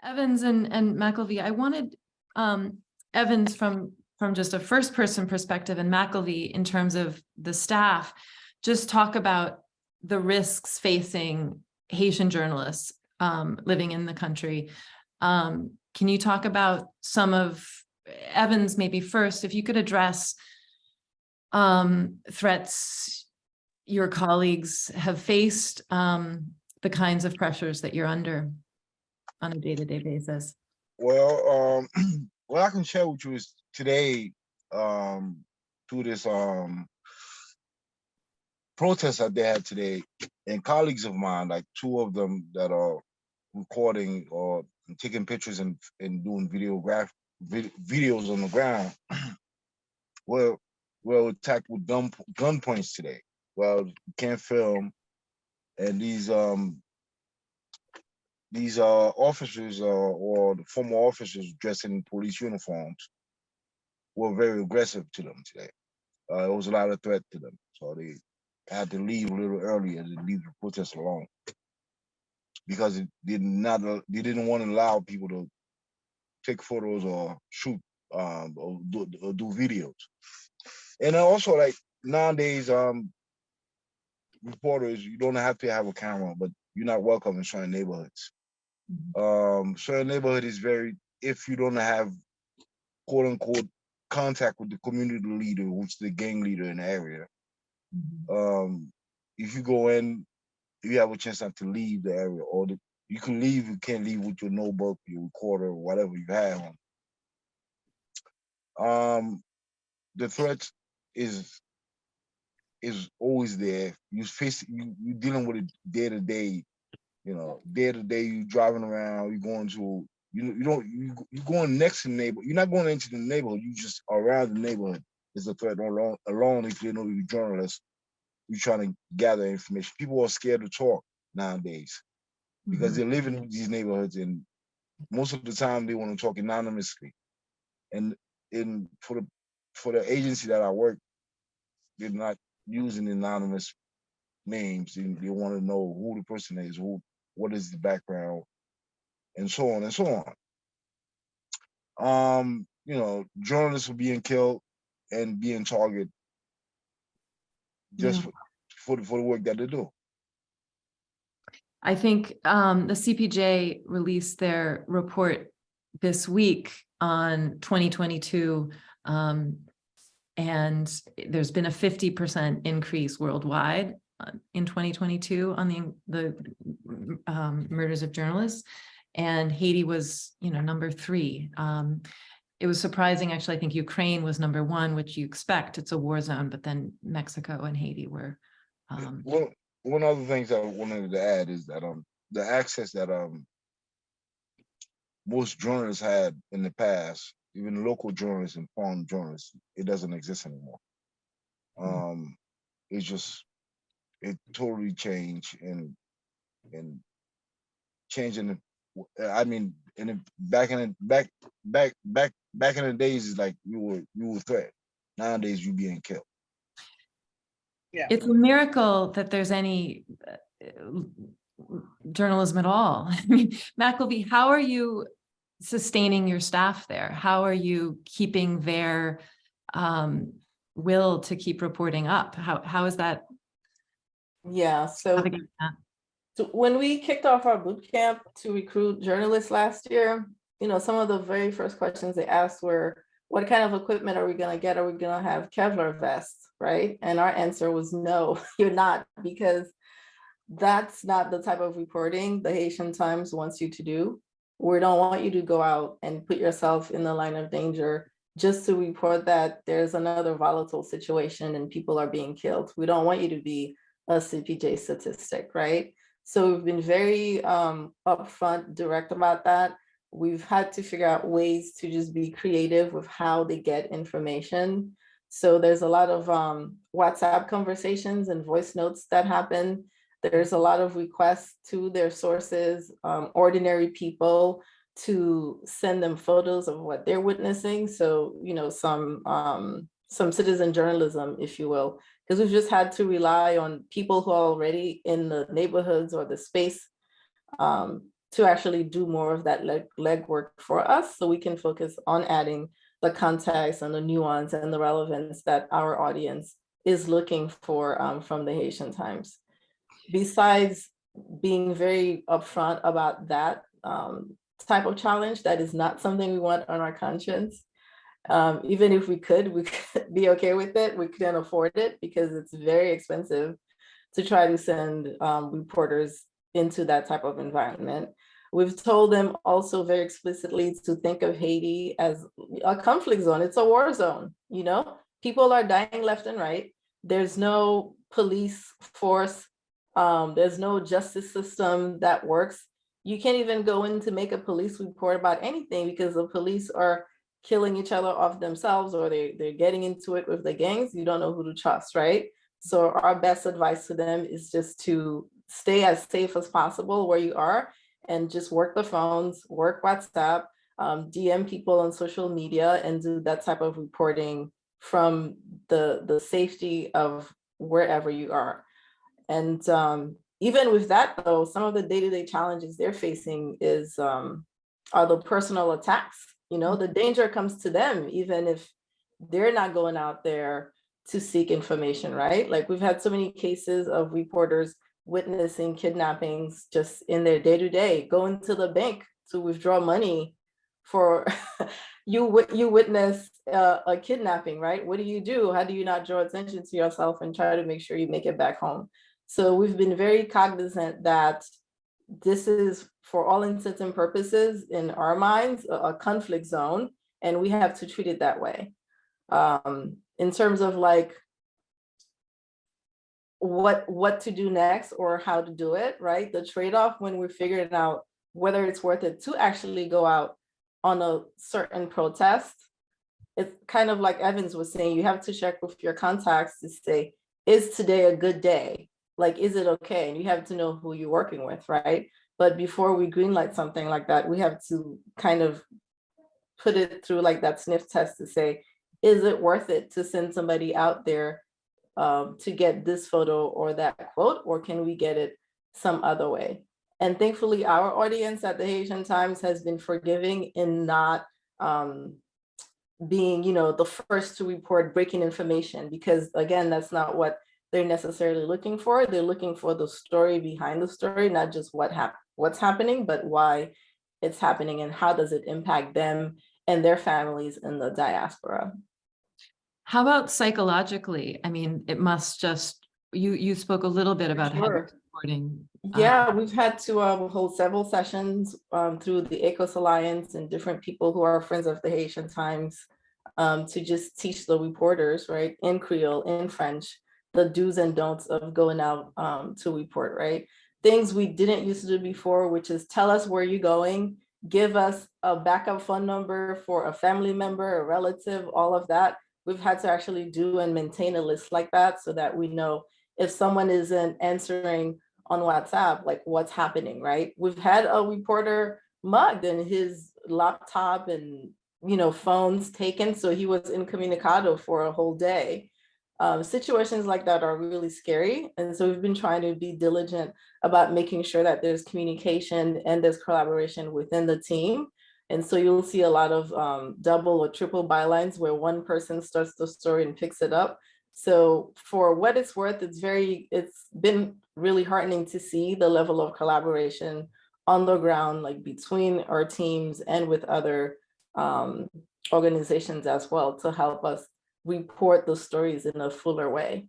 Evens and Macollvie, I wanted Evens from just a first person perspective and Macollvie in terms of the staff, just talk about the risks facing Haitian journalists living in the country. Can you talk about some of Evans, maybe first, if you could address threats your colleagues have faced, the kinds of pressures that you're under on a day-to-day basis? Well, what I can share with you is today, through this protest that they had today, and colleagues of mine, like two of them that are recording or taking pictures and doing videos on the ground, were attacked with gun points today. Well, you can't film, and these officers or the former officers dressed in police uniforms were very aggressive to them today. It was a lot of threat to them, so they had to leave a little earlier to leave the protest alone because they didn't want to allow people to take photos or shoot or do videos. And also, like nowadays, reporters, you don't have to have a camera, but you're not welcome in certain neighborhoods. Certain neighborhood is very, if you don't have quote unquote contact with the community leader, which is the gang leader in the area. If you go in, you have a chance not to leave the area, or you can leave, you can't leave with your notebook, your recorder, or whatever you have on. The threat is always there. You're dealing with it day to day. Day to day, you driving around, you're going to, you're going next to the neighborhood. You're not going into the neighborhood, you just around the neighborhood is a threat alone if you know you're a journalist, you're trying to gather information. People are scared to talk nowadays because they're living in these neighborhoods, and most of the time they want to talk anonymously. And for the agency that I work, they're not using anonymous names. They want to know who the person is, what is the background, and so on and so on. Journalists are being killed and being targeted just for the work that they do. I think the CPJ released their report this week on 2022, and there's been a 50% increase worldwide in 2022 on the murders of journalists, and Haiti was, number 3. It was surprising, actually. I think Ukraine was number 1, which you expect, it's a war zone, but then Mexico and Haiti were. Well, one of the things I wanted to add is that the access that most journalists had in the past, even local journalists and foreign journalists, it doesn't exist anymore. It totally changed and changing. Back in the days, is like you were threatened. Nowadays, you being killed. Yeah. It's a miracle that there's any journalism at all. I mean, Macollvie, how are you sustaining your staff there? How are you keeping their will to keep reporting up? How is that? Yeah, so when we kicked off our boot camp to recruit journalists last year, some of the very first questions they asked were, what kind of equipment are we going to get? Are we going to have Kevlar vests, right? And our answer was no, you're not, because that's not the type of reporting the Haitian Times wants you to do. We don't want you to go out and put yourself in the line of danger just to report that there's another volatile situation and people are being killed. We don't want you to be a CPJ statistic, right? So we've been very upfront, direct about that. We've had to figure out ways to just be creative with how they get information. So there's a lot of WhatsApp conversations and voice notes that happen. There's a lot of requests to their sources, ordinary people, to send them photos of what they're witnessing. So, some citizen journalism, if you will, because we've just had to rely on people who are already in the neighborhoods or the space to actually do more of that legwork for us, so we can focus on adding the context and the nuance and the relevance that our audience is looking for from the Haitian Times. Besides being very upfront about that type of challenge, that is not something we want on our conscience. Even if we could be okay with it, we couldn't afford it because it's very expensive to try to send reporters into that type of environment. We've told them also very explicitly to think of Haiti as a conflict zone. It's a war zone, you know? People are dying left and right. There's no police force. There's no justice system that works. You can't even go in to make a police report about anything because the police are killing each other off themselves, or they're getting into it with the gangs. You don't know who to trust, right? So our best advice to them is just to stay as safe as possible where you are, and just work the phones, work WhatsApp, DM people on social media, and do that type of reporting from the safety of wherever you are. And even with that, though, some of the day-to-day challenges they're facing are the personal attacks. You know, the danger comes to them, even if they're not going out there to seek information, right? Like, we've had so many cases of reporters witnessing kidnappings just in their day-to-day, going to the bank to withdraw money for you witness a kidnapping, right? What do? How do you not draw attention to yourself and try to make sure you make it back home? So we've been very cognizant that this is, for all intents and purposes, in our minds, a conflict zone, and we have to treat it that way. In terms of like what to do next or how to do it, right? The trade-off when we're figuring out whether it's worth it to actually go out on a certain protest, it's kind of like Evans was saying, you have to check with your contacts to say, is today a good day? Like, is it okay? And you have to know who you're working with, right? But before we greenlight something like that, we have to kind of put it through like that sniff test to say, is it worth it to send somebody out there to get this photo or that quote, or can we get it some other way? And thankfully, our audience at the Haitian Times has been forgiving in not being, the first to report breaking information, because again, that's not what they're necessarily looking for. They're looking for the story behind the story, not just what's happening, but why it's happening and how does it impact them and their families in the diaspora. How about psychologically? I mean, it must just, you spoke a little bit about how you're supporting. Yeah, we've had to hold several sessions through the ACOS Alliance and different people who are friends of the Haitian Times to just teach the reporters, right, in Creole, in French, the do's and don'ts of going out to report, right? Things we didn't used to do before, which is tell us where you're going, give us a backup phone number for a family member, a relative, all of that. We've had to actually do and maintain a list like that so that we know if someone isn't answering on WhatsApp, like what's happening, right? We've had a reporter mugged and his laptop and phones taken, so he was incommunicado for a whole day. Situations like that are really scary, and so we've been trying to be diligent about making sure that there's communication and there's collaboration within the team. And so you'll see a lot of double or triple bylines where one person starts the story and picks it up. So for what it's worth, it's been really heartening to see the level of collaboration on the ground, like between our teams and with other organizations as well, to help us report the stories in a fuller way.